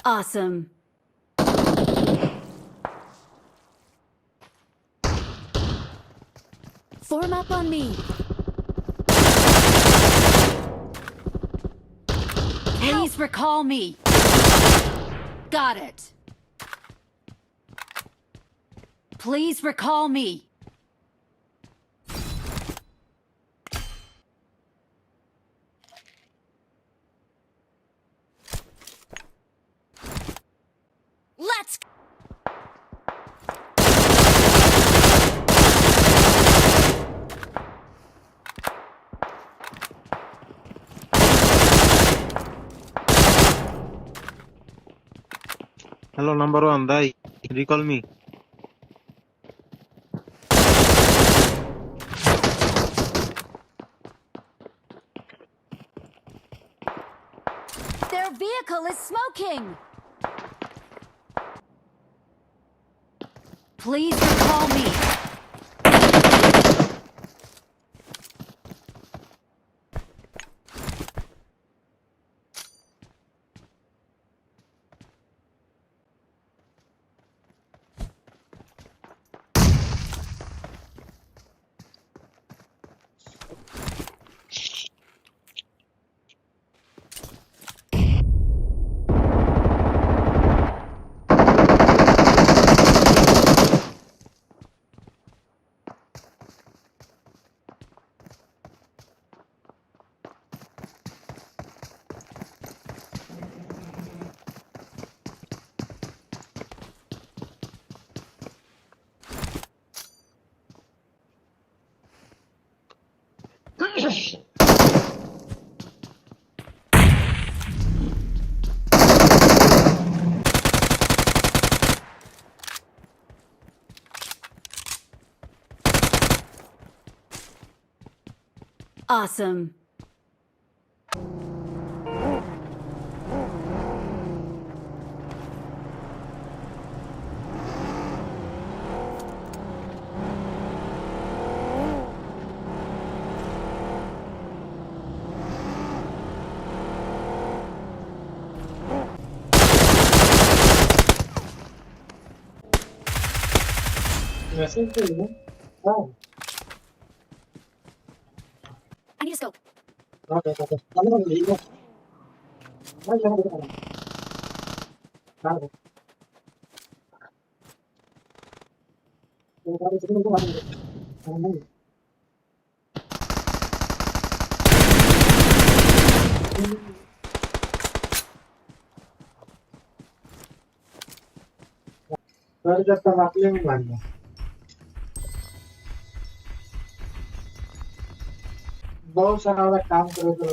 Awesome. Form up on me. Please recall me. Got it. Please recall me. Let's go. Hello, number one, Dai. Recall me. Their vehicle is smoking. Please recall me. Awesome. I need a scope. बहुत सारा वाला काम करे तो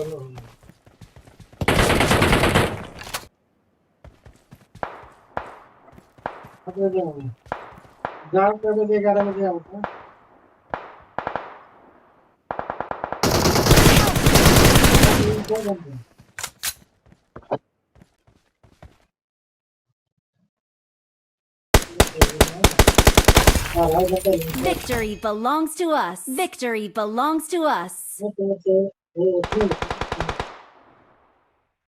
जान कर 11 बजे आता है Victory belongs to us. Victory belongs to us.